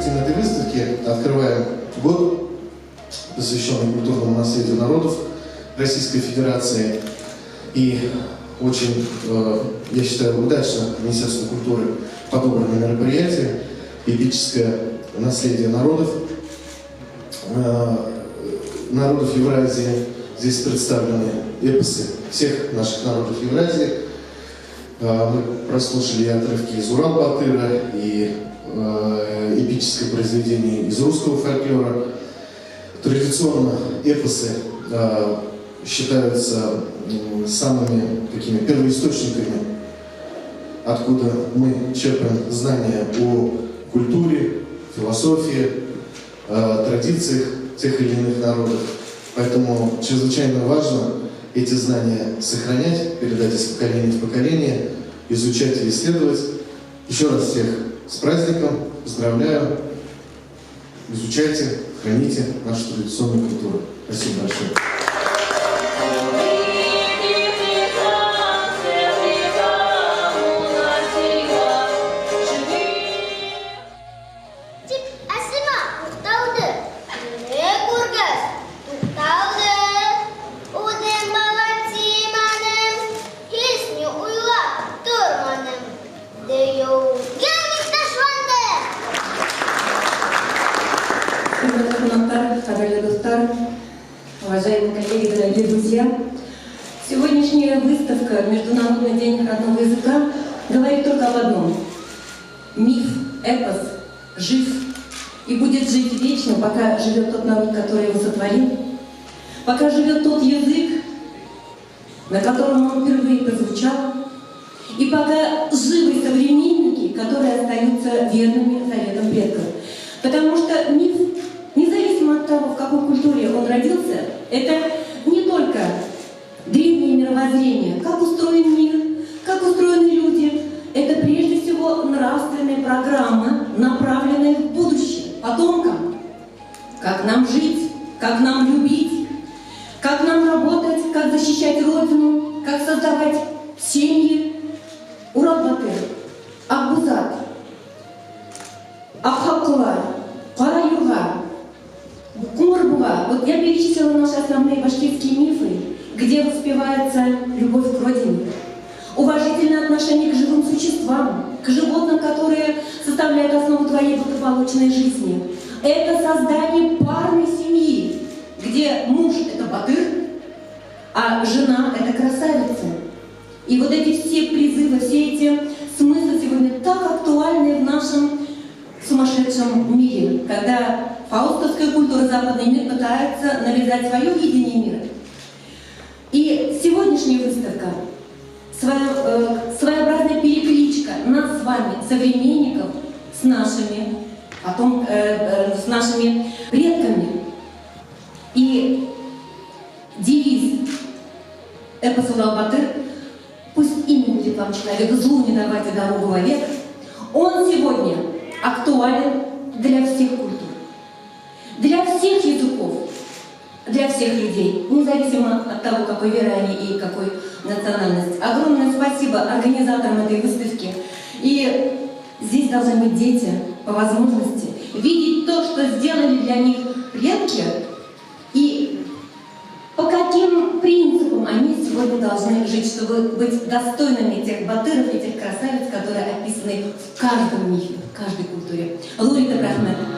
хотим этой выставки, открываем год, посвященный культурному наследию народов Российской Федерации. И очень, я считаю, удачно Министерство культуры подобрано мероприятие «Эпическое наследие народов». Народов Евразии. Здесь представлены эпосы всех наших народов Евразии. Мы прослушали и отрывки из Урал-Батыра, и эпическое произведение из русского фольклора. Традиционно эпосы считаются самыми такими первоисточниками, откуда мы черпаем знания о культуре, философии, традициях тех или иных народов. Поэтому чрезвычайно важно эти знания сохранять, передать из поколения в поколение, изучать и исследовать. Еще раз всех с праздником, поздравляю, изучайте, храните нашу традиционную культуру. Спасибо большое. Уважаемые коллеги, дорогие друзья, сегодняшняя выставка «Международный день родного языка» говорит только об одном. Миф, эпос жив и будет жить вечно, пока живет тот народ, который его сотворил, пока живет тот язык, на котором он впервые прозвучал, и пока живы современники, которые остаются верными заветам предков. Потому что миф, независимо от того, в какой культуре он родился, это не только древнее мировоззрение, как устроен мир, как устроены люди. Это прежде всего нравственная программа, направленная в будущее, потомкам. Как нам жить, как нам любить, как нам работать, как защищать Родину, как создавать семьи. Урал-Батыр, Акбузат, Ахакула, Кара-Юрга, Кумарбуга. Вот я перечислила наши основные башкирские мифы, где воспевается любовь к родине, уважительное отношение к живым существам, к животным, которые составляют основу твоей благополучной жизни. Это создание парной семьи, где муж — это батыр, а жена — это красавица. И вот эти все призывы, все эти смыслы сегодня так актуальны в нашем сумасшедшем мире, когда фаустовская культура, западный мир пытается навязать свое видение мира. И сегодняшняя выставка — своеобразная перекличка нас с вами, современников, с нашими, с нашими предками. И девиз эпоса Урал-Батыр «Пусть имя будет вам человек, злу не давайте дорогу вовек», он сегодня актуален для всех культур, для всех языков, для всех людей, независимо от того, какой веры они и какой национальности. Огромное спасибо организаторам этой выставки. И здесь должны быть дети, по возможности, видеть то, что сделали для них предки, и по каким принципам они сегодня должны жить, чтобы быть достойными тех батыров и тех красавиц, которые описаны в каждом мифе, в каждой культуре. Лурит Абрахмет.